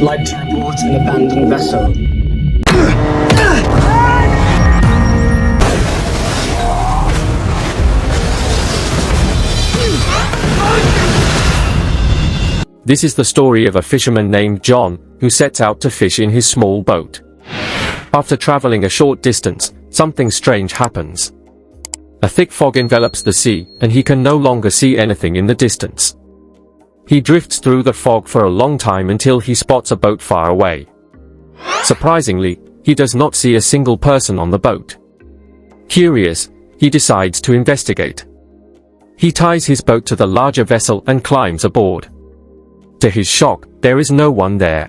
would like to report an abandoned vessel. This is the story of a fisherman named John, who sets out to fish in his small boat. After traveling a short distance, something strange happens. A thick fog envelops the sea, and he can no longer see anything in the distance. He drifts through the fog for a long time until he spots a boat far away. Surprisingly, he does not see a single person on the boat. Curious, he decides to investigate. He ties his boat to the larger vessel and climbs aboard. To his shock, there is no one there.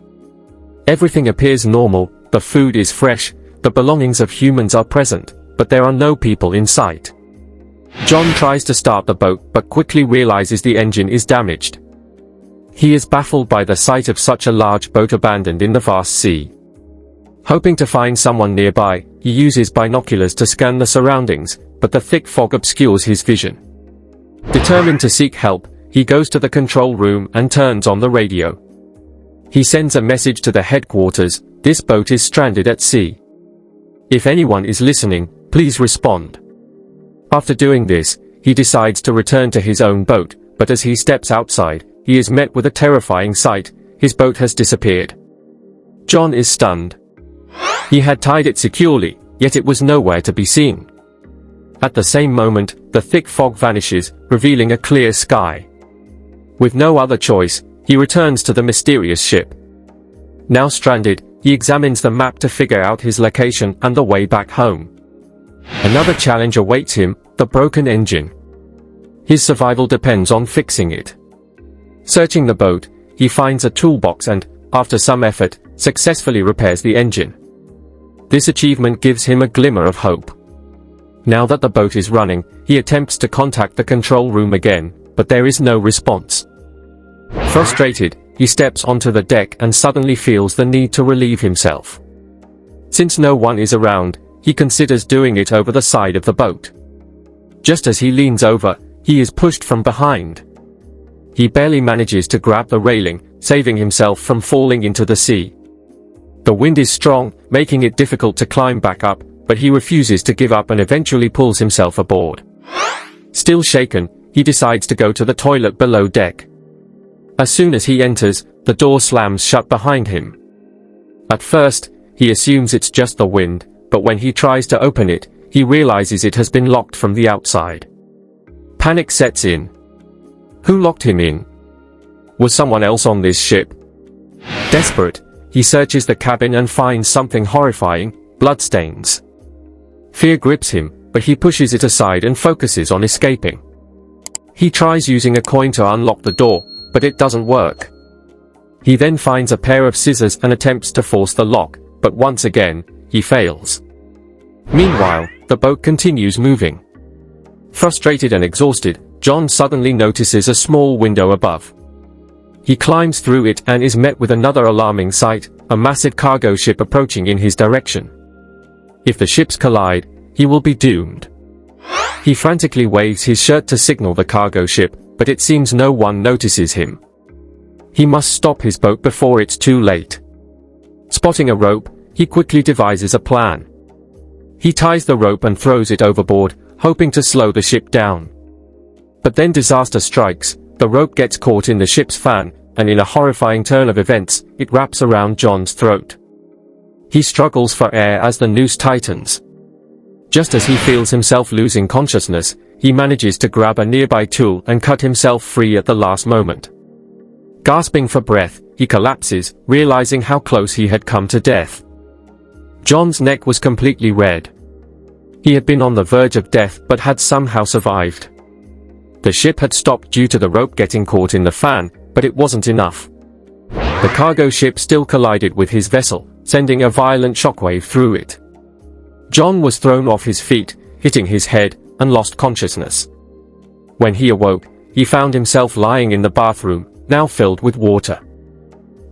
Everything appears normal, the food is fresh, the belongings of humans are present, but there are no people in sight. John tries to start the boat but quickly realizes the engine is damaged. He is baffled by the sight of such a large boat abandoned in the vast sea. Hoping to find someone nearby, he uses binoculars to scan the surroundings, but the thick fog obscures his vision. Determined to seek help, he goes to the control room and turns on the radio. He sends a message to the headquarters: "This boat is stranded at sea. If anyone is listening, please respond." After doing this, he decides to return to his own boat, but as he steps outside, he is met with a terrifying sight: his boat has disappeared. John is stunned. He had tied it securely, yet it was nowhere to be seen. At the same moment, the thick fog vanishes, revealing a clear sky. With no other choice, he returns to the mysterious ship. Now stranded, he examines the map to figure out his location and the way back home. Another challenge awaits him: the broken engine. His survival depends on fixing it. Searching the boat, he finds a toolbox and, after some effort, successfully repairs the engine. This achievement gives him a glimmer of hope. Now that the boat is running, he attempts to contact the control room again, but there is no response. Frustrated, he steps onto the deck and suddenly feels the need to relieve himself. Since no one is around, he considers doing it over the side of the boat. Just as he leans over, he is pushed from behind. He barely manages to grab the railing, saving himself from falling into the sea. The wind is strong, making it difficult to climb back up, but he refuses to give up and eventually pulls himself aboard. Still shaken, he decides to go to the toilet below deck. As soon as he enters, the door slams shut behind him. At first, he assumes it's just the wind, but when he tries to open it, he realizes it has been locked from the outside. Panic sets in. Who locked him in? Was someone else on this ship? Desperate, he searches the cabin and finds something horrifying: bloodstains. Fear grips him, but he pushes it aside and focuses on escaping. He tries using a coin to unlock the door, but it doesn't work. He then finds a pair of scissors and attempts to force the lock, but once again, he fails. Meanwhile, the boat continues moving. Frustrated and exhausted, John suddenly notices a small window above. He climbs through it and is met with another alarming sight: a massive cargo ship approaching in his direction. If the ships collide, he will be doomed. He frantically waves his shirt to signal the cargo ship, but it seems no one notices him. He must stop his boat before it's too late. Spotting a rope, he quickly devises a plan. He ties the rope and throws it overboard, hoping to slow the ship down. But then disaster strikes: the rope gets caught in the ship's fan, and in a horrifying turn of events, it wraps around John's throat. He struggles for air as the noose tightens. Just as he feels himself losing consciousness, he manages to grab a nearby tool and cut himself free at the last moment. Gasping for breath, he collapses, realizing how close he had come to death. John's neck was completely red. He had been on the verge of death but had somehow survived. The ship had stopped due to the rope getting caught in the fan, but it wasn't enough. The cargo ship still collided with his vessel, sending a violent shockwave through it. John was thrown off his feet, hitting his head, and lost consciousness. When he awoke, he found himself lying in the bathroom, now filled with water.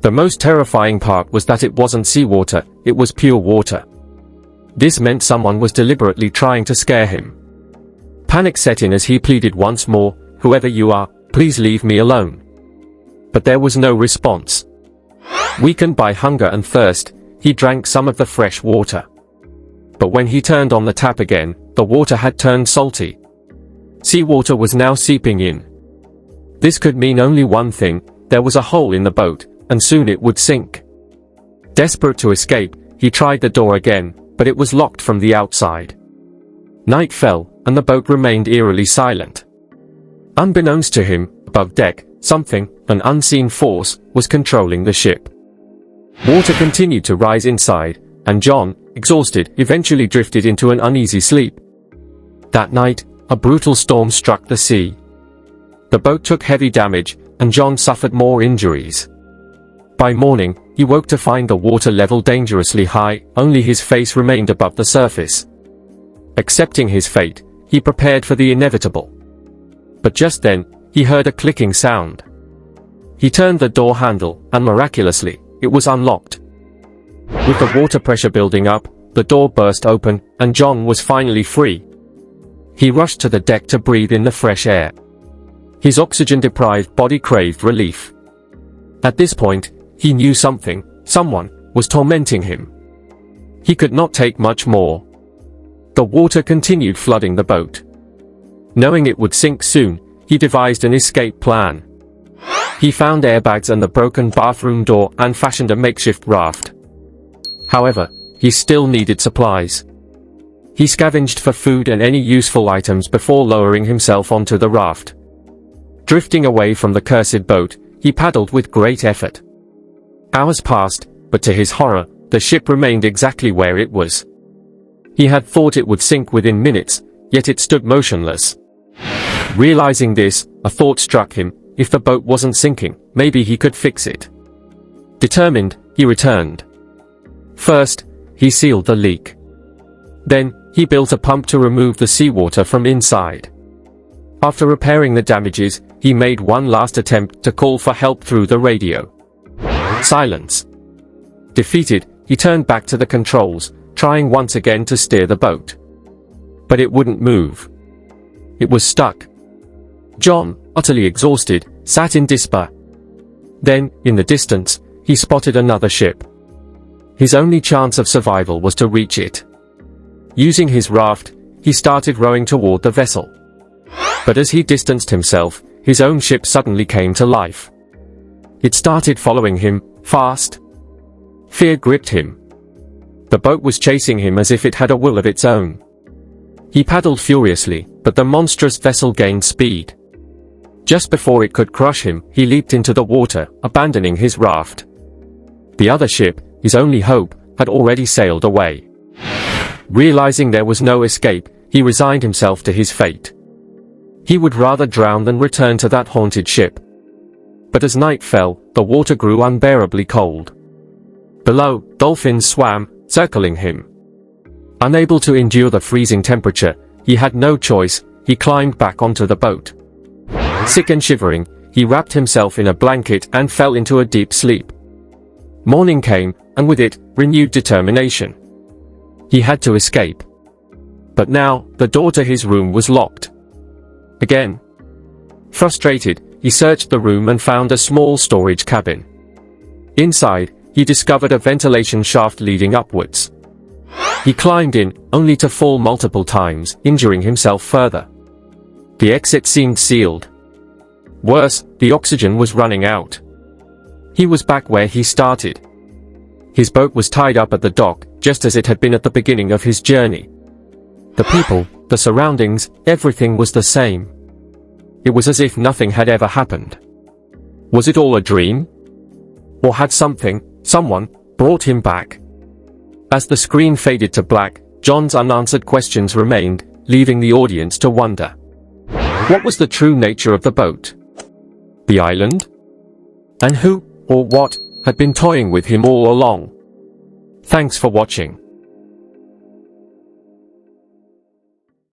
The most terrifying part was that it wasn't seawater, it was pure water. This meant someone was deliberately trying to scare him. Panic set in as he pleaded once more: "Whoever you are, please leave me alone." But there was no response. Weakened by hunger and thirst, he drank some of the fresh water. But when he turned on the tap again, the water had turned salty. Seawater was now seeping in. This could mean only one thing: there was a hole in the boat, and soon it would sink. Desperate to escape, he tried the door again, but it was locked from the outside. Night fell, and the boat remained eerily silent. Unbeknownst to him, above deck, something, an unseen force, was controlling the ship. Water continued to rise inside, and John, exhausted, eventually drifted into an uneasy sleep. That night, a brutal storm struck the sea. The boat took heavy damage, and John suffered more injuries. By morning, he woke to find the water level dangerously high, only his face remained above the surface. Accepting his fate, he prepared for the inevitable. But just then, he heard a clicking sound. He turned the door handle, and miraculously, it was unlocked. With the water pressure building up, the door burst open, and John was finally free. He rushed to the deck to breathe in the fresh air. His oxygen-deprived body craved relief. At this point, he knew someone, was tormenting him. He could not take much more. The water continued flooding the boat. Knowing it would sink soon, he devised an escape plan. He found airbags and the broken bathroom door and fashioned a makeshift raft. However, he still needed supplies. He scavenged for food and any useful items before lowering himself onto the raft. Drifting away from the cursed boat, he paddled with great effort. Hours passed, but to his horror, the ship remained exactly where it was. He had thought it would sink within minutes, yet it stood motionless. Realizing this, a thought struck him: if the boat wasn't sinking, maybe he could fix it. Determined, he returned. First, he sealed the leak. Then, he built a pump to remove the seawater from inside. After repairing the damages, he made one last attempt to call for help through the radio. Silence. Defeated, he turned back to the controls, trying once again to steer the boat. But it wouldn't move. It was stuck. John, utterly exhausted, sat in despair. Then, in the distance, he spotted another ship. His only chance of survival was to reach it. Using his raft, he started rowing toward the vessel. But as he distanced himself, his own ship suddenly came to life. It started following him, fast. Fear gripped him. The boat was chasing him as if it had a will of its own. He paddled furiously, but the monstrous vessel gained speed. Just before it could crush him, he leaped into the water, abandoning his raft. The other ship, his only hope, had already sailed away. Realizing there was no escape, he resigned himself to his fate. He would rather drown than return to that haunted ship. But as night fell, the water grew unbearably cold. Below, dolphins swam, circling him. Unable to endure the freezing temperature, he had no choice. He climbed back onto the boat. Sick and shivering, he wrapped himself in a blanket and fell into a deep sleep. Morning came, and with it, renewed determination. He had to escape. But now, the door to his room was locked. Again. Frustrated, he searched the room and found a small storage cabin. Inside, he discovered a ventilation shaft leading upwards. He climbed in, only to fall multiple times, injuring himself further. The exit seemed sealed. Worse, the oxygen was running out. He was back where he started. His boat was tied up at the dock, just as it had been at the beginning of his journey. The people, the surroundings, everything was the same. It was as if nothing had ever happened. Was it all a dream? Or had someone, brought him back? As the screen faded to black, John's unanswered questions remained, leaving the audience to wonder. What was the true nature of the boat? The island? And who, or what, had been toying with him all along? Thanks for watching.